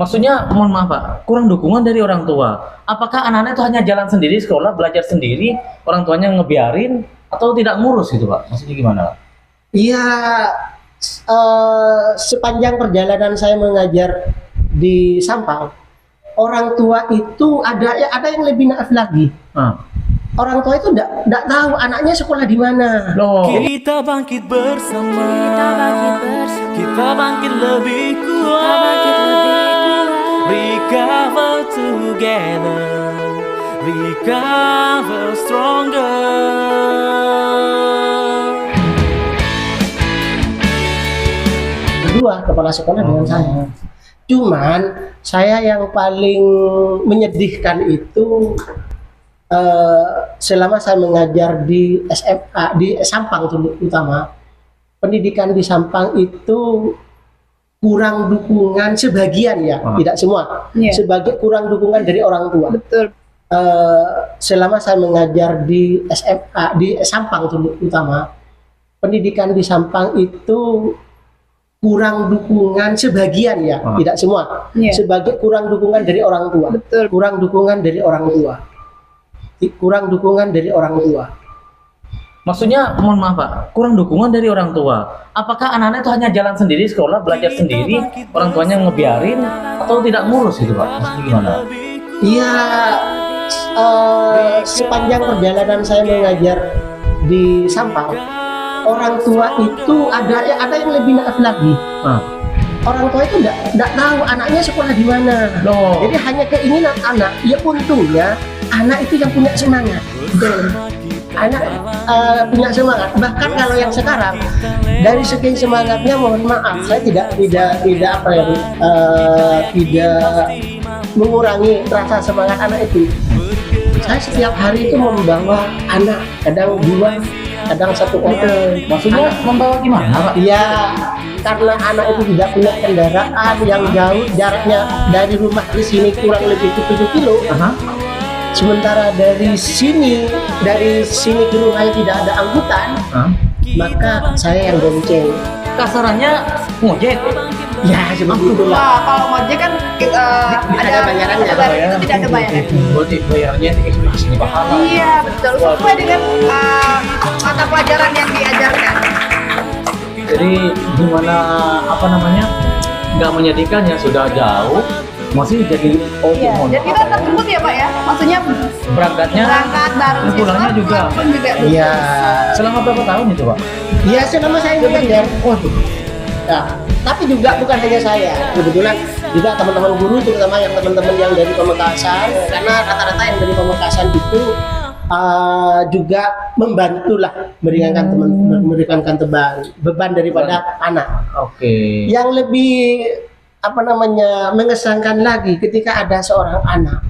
Maksudnya, mohon maaf Pak, kurang dukungan dari orang tua. Apakah anak-anak itu hanya jalan sendiri, sekolah, belajar sendiri, orang tuanya ngebiarin, atau tidak ngurus gitu Pak? Maksudnya gimana Pak? Iya, sepanjang perjalanan saya mengajar di Sampang, orang tua itu ada yang lebih naif lagi. Orang tua itu enggak tahu anaknya sekolah di mana. Loh, Kita bangkit bersama, kita bangkit lebih kuat, recover together, recover stronger. Berdua kepala sekolah dengan saya. Cuman saya yang paling menyedihkan itu selama saya mengajar di SMA di Sampang terutama, pendidikan di Sampang itu kurang dukungan sebagian ya, tidak semua. Sebagai kurang dukungan dari orang tua. Betul. Selama saya mengajar di SMA di Sampang terutama, pendidikan di Sampang itu kurang dukungan sebagian ya, tidak semua. Sebagai kurang dukungan dari orang tua. Betul. Kurang dukungan dari orang tua. Kurang dukungan dari orang tua. maksudnya, mohon maaf Pak, kurang dukungan dari orang tua. Apakah anak-anak itu hanya jalan sendiri, sekolah, belajar sendiri, orang tuanya ngebiarin, atau tidak ngurus gitu Pak? Maksudnya gimana? Iya, sepanjang perjalanan saya mengajar di Sampang, orang tua itu ada yang lebih naif lagi. Orang tua itu enggak tahu anaknya sekolah di mana. Loh. Jadi hanya keinginan anak. Ya untungnya anak itu yang punya semangat. Anak punya semangat. Bahkan kalau yang sekarang dari segi semangatnya, mohon maaf, saya tidak apa ya, tidak mengurangi rasa semangat anak itu. Saya setiap hari itu membawa anak, kadang dua, kadang satu orang. Maksudnya membawa gimana Pak? Iya, karena anak itu tidak punya kendaraan yang jauh, jaraknya dari rumah ke sini kurang lebih 7 kilo. Sementara dari sini ke rumahnya tidak ada angkutan, maka saya yang bonceng. Kasarannya ngojek. Ya, seperti itulah. Wah, kalau ngojek kan Ada bayarannya, ada bayaran, itu tidak ada bayaran. Berarti bayarnya ikhlas nih pahala. Iya, betul. Sesuai dengan mata pelajaran yang diajarkan. Jadi gimana apa namanya? Nggak menyedihkan ya, sudah jauh masih jadi Iya, dan kita terjemput ya Pak ya. Maksudnya berangkat bareng dan pulangnya siswa, juga. pun juga. Iya. Selama berapa tahun itu Pak? Iya, selama saya mengajar. Waduh. Nah, tapi juga bukan hanya saya, kebetulan juga teman-teman guru, terutama yang teman-teman yang dari Pamekasan, karena rata-rata yang dari Pamekasan itu juga membantulah meringankan beban daripada anak. Oke. Yang lebih mengesankan lagi ketika ada seorang anak,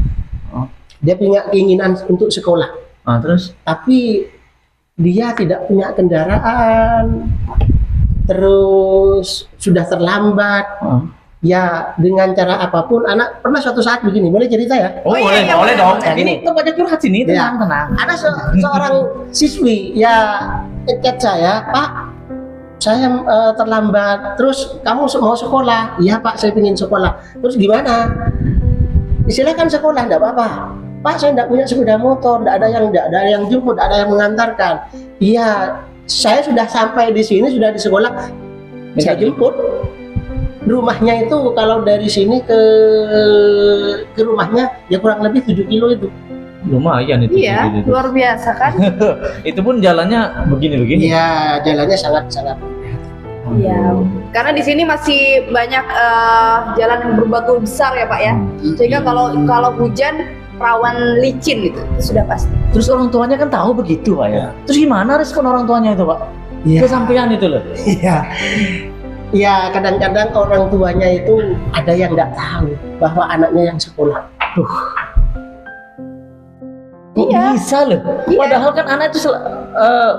dia punya keinginan untuk sekolah, Terus? tapi dia tidak punya kendaraan, terus sudah terlambat. Ya, dengan cara apapun, anak pernah suatu saat begini, boleh cerita ya? Oh, iya, boleh dong. Ya, Ini gini. tempatnya curhat sini, Ya. tenang. Ada seorang siswi ya chat saya, Pak, saya terlambat. Terus kamu mau sekolah? Iya Pak, saya ingin sekolah. Terus gimana? Silakan sekolah, enggak apa-apa. Pak, saya enggak punya sepeda motor, enggak ada yang jemput, enggak ada yang mengantarkan. Iya, saya sudah sampai di sini, sudah di sekolah. Saya jemput. Rumahnya itu kalau dari sini ke rumahnya ya kurang lebih 7 kilo itu. Lumayan itu. Iya, gitu. luar biasa kan? Itu pun jalannya begini-begini. Iya, jalannya sangat-sangat. Iya, karena di sini masih banyak jalan yang berbatu besar ya Pak ya. Sehingga kalau hujan rawan licin gitu, itu sudah pasti. Terus orang tuanya kan tahu begitu Pak ya. Terus gimana respon orang tuanya itu Pak? Iya. Kesampaian itu loh. Iya. Ya, kadang-kadang orang tuanya itu ada yang nggak tahu bahwa anaknya yang sekolah. Kok Iya. bisa loh? Iya. Padahal kan anak itu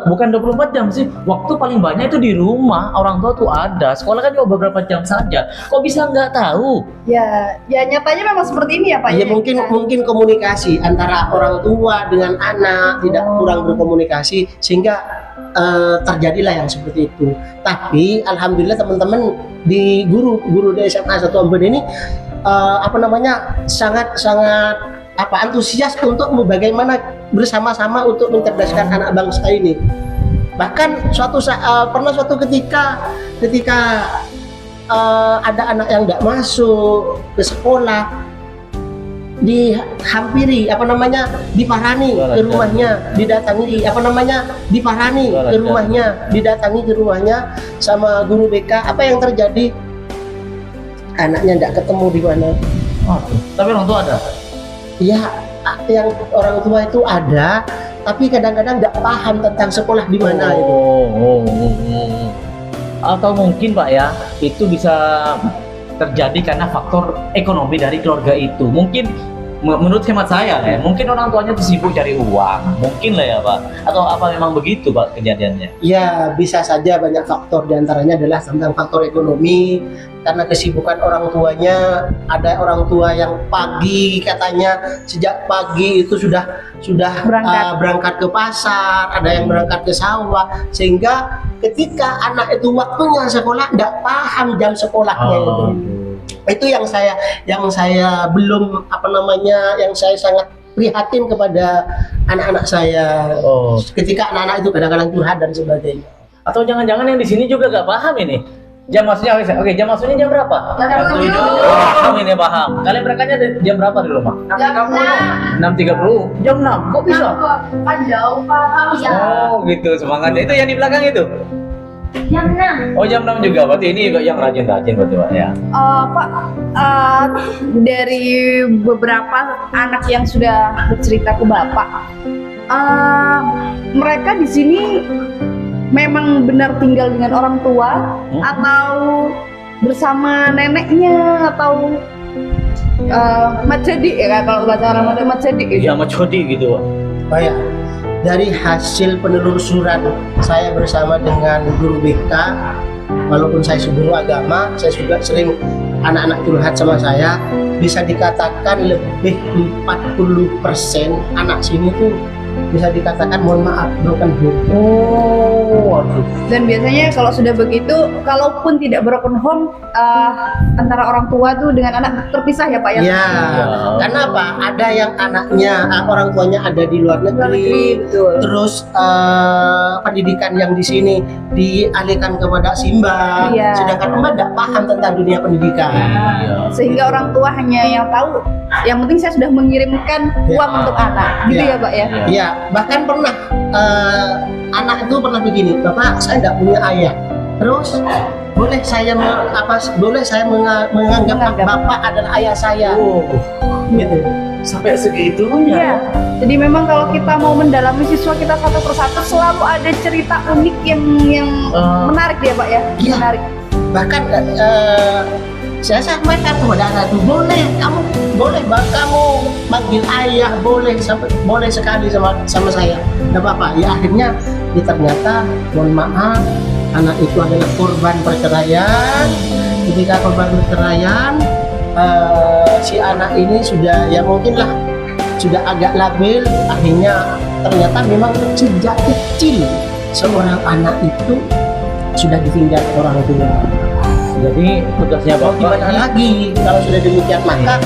bukan 24 jam sih. Waktu paling banyak itu di rumah, orang tua tuh ada. Sekolah kan cuma beberapa jam saja. Kok bisa nggak tahu? Ya, ya nyatanya memang seperti ini ya Pak. Ya mungkin komunikasi antara orang tua dengan anak tidak kurang berkomunikasi sehingga terjadilah yang seperti itu. Tapi alhamdulillah teman-teman di guru di SMA 1 Ambon ini sangat antusias untuk bagaimana bersama-sama untuk mencerdaskan anak bangsa ini. Bahkan pernah suatu ketika ada anak yang tidak masuk ke sekolah, dihampiri diparani ke rumahnya, didatangi ke rumahnya sama guru BK. Apa yang terjadi? Anaknya tidak ketemu di mana. Tapi orang tua ada. Ya, yang orang tua itu ada, tapi kadang-kadang tidak paham tentang sekolah di mana itu. Atau mungkin Pak ya, itu bisa terjadi karena faktor ekonomi dari keluarga itu. Mungkin menurut hemat saya ya, mungkin orang tuanya tuh sibuk cari uang, mungkin lah ya Pak. Atau apa memang begitu Pak kejadiannya? Ya, bisa saja banyak faktor, diantaranya adalah tentang faktor ekonomi. Karena kesibukan orang tuanya, ada orang tua yang pagi katanya sejak pagi itu sudah berangkat ke pasar, ada yang berangkat ke sawah, sehingga ketika anak itu waktunya sekolah tidak paham jam sekolahnya itu. Itu yang saya belum yang saya sangat prihatin kepada anak-anak saya. Ketika anak-anak itu kadang-kadang curhat dan sebagainya. Atau jangan-jangan yang di sini juga gak paham ini. Jam masuknya jam masuknya jam berapa? Jam 7. Paham ini paham. Kalian berangkatnya jam berapa di rumah? Jam 6.30. Jam 6. Kok bisa? Kan jauh Pak. Oh, gitu semangatnya. Itu yang di belakang itu. Jam 6. Oh, jam 6 juga. Berarti ini juga yang rajin-rajin berarti Pak ya. Pak, dari beberapa anak yang sudah bercerita ke Bapak, mereka di sini memang benar tinggal dengan orang tua atau bersama neneknya atau macedi ya kalau bahasa orang macedi gitu. Iya, macodi gitu Pak. Baik. Dari hasil penelusuran saya bersama dengan guru BK, walaupun saya guru agama, saya juga sering anak-anak curhat sama saya, bisa dikatakan lebih 40% anak sini tuh bisa dikatakan mohon maaf broken home. Waduh. Dan biasanya kalau sudah begitu, kalaupun tidak broken home, antara orang tua tuh dengan anak terpisah ya Pak ya? Ya, karena apa? Ada yang anaknya, orang tuanya ada di luar negeri, betul. Terus pendidikan yang di sini dialihkan kepada Simba, sedangkan Mbak tidak paham tentang dunia pendidikan. Sehingga orang tua hanya yang tahu, yang penting saya sudah mengirimkan uang untuk anak, gitu ya Pak ya? Iya, bahkan pernah anak itu pernah begini, Bapak saya tidak punya ayah, terus boleh saya menganggap Bapak adalah ayah saya. Gitu. Sampai segitunya. Iya. Jadi memang kalau kita mau mendalami siswa kita satu persatu selalu ada cerita unik yang menarik ya Pak ya? Iya. Menarik. Bahkan saya sampaikan kepada anak itu, boleh kamu manggil ayah, boleh sekali sama saya. Nah Bapak, ya akhirnya ternyata mohon maaf, anak itu adalah korban perceraian. Ketika korban perceraian, si anak ini sudah agak labil. Akhirnya ternyata memang sejak kecil seorang anak itu sudah ditinggal orang tua. Jadi tugasnya Mau Bapak gimana lagi kalau sudah demikian, maka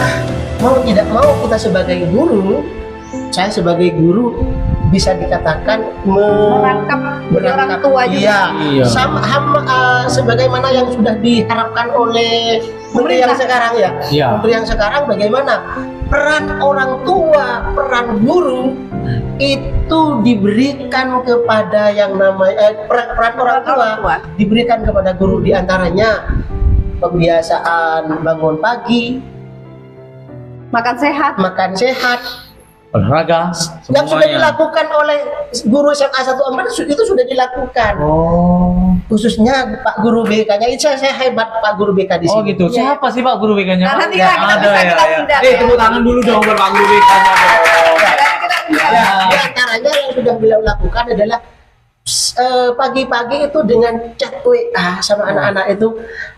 mau tidak mau kita sebagai guru, saya sebagai guru bisa dikatakan Merangkap orang tua juga. Iya. Sebagaimana yang sudah diharapkan oleh menteri yang sekarang ya. Iya. Menteri yang sekarang bagaimana peran orang tua, peran guru itu diberikan kepada yang namanya peran orang tua diberikan kepada guru, diantaranya kebiasaan bangun pagi, Makan sehat, olahraga, yang sudah dilakukan oleh guru SMA 1 Ambon itu sudah dilakukan. Khususnya Pak Guru BK-nya, saya hebat Pak Guru BK di sini. Oh gitu. Siapa sih Pak Guru BK-nya? Nah, nanti kita bisa undang. Tepuk tangan dulu dong buat Pak Guru BK-nya. Di antaranya yang sudah beliau lakukan adalah pagi-pagi itu dengan chat WA sama anak-anak itu,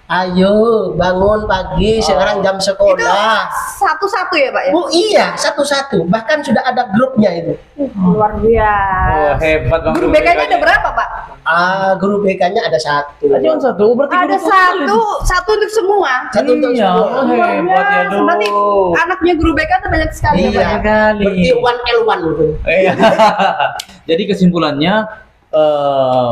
ayo bangun pagi, sekarang jam Itu sekolah. satu-satu ya Pak ya? Oh iya, satu-satu. Bahkan sudah ada grupnya itu. Luar Oh, biasa. hebat Bang. Guru BK-nya ada berapa Pak? Guru BK-nya ada satu. Cuma satu, berarti Ada guru tunggal itu. satu untuk semua. Satu untuk Iya, semua. Luar hebat ya biasa. Berarti dulu. anaknya guru BK tuh banyak sekali ya Pak Iya. ya? Sekali. Berarti 1L1 itu. Iya. Jadi kesimpulannya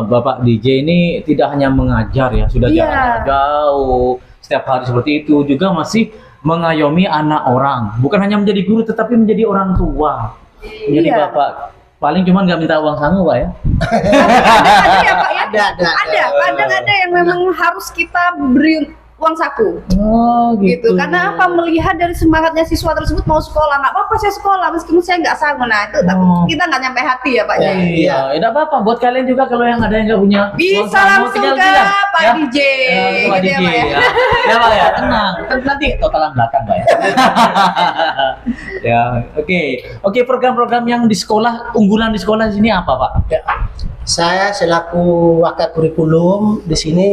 Bapak DJ ini tidak hanya mengajar ya, sudah Iya. jaraknya jauh setiap hari seperti itu, juga masih mengayomi anak orang. Bukan hanya menjadi guru, tetapi menjadi orang tua. Jadi Iya. Bapak paling cuma nggak minta uang sangu Pak ya. Ada ya Pak ya? Ada. Kadang ada yang memang harus kita beri uang saku. Oh Gitu. Karena apa? Melihat dari semangatnya siswa tersebut mau sekolah, nggak apa-apa saya sekolah meskipun saya nggak sanggup. Nah itu tapi Oh. kita nggak nyampe hati ya Pak ya. Iya, tidak apa-apa. Buat kalian juga kalau yang ada yang nggak punya uang Bisa sangu, langsung tinggal ke bilang, Pak ya. DJ, Ke Pak gitu DJ ya Pak ya. ya. Ya Pak ya, tenang. Nanti totalan belakang Pak ya. Ya, oke. Program-program yang di sekolah, unggulan di sekolah di sini apa Pak? Ya. Saya selaku wakil kurikulum di sini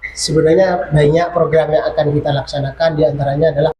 sebenarnya banyak program yang akan kita laksanakan, di antaranya adalah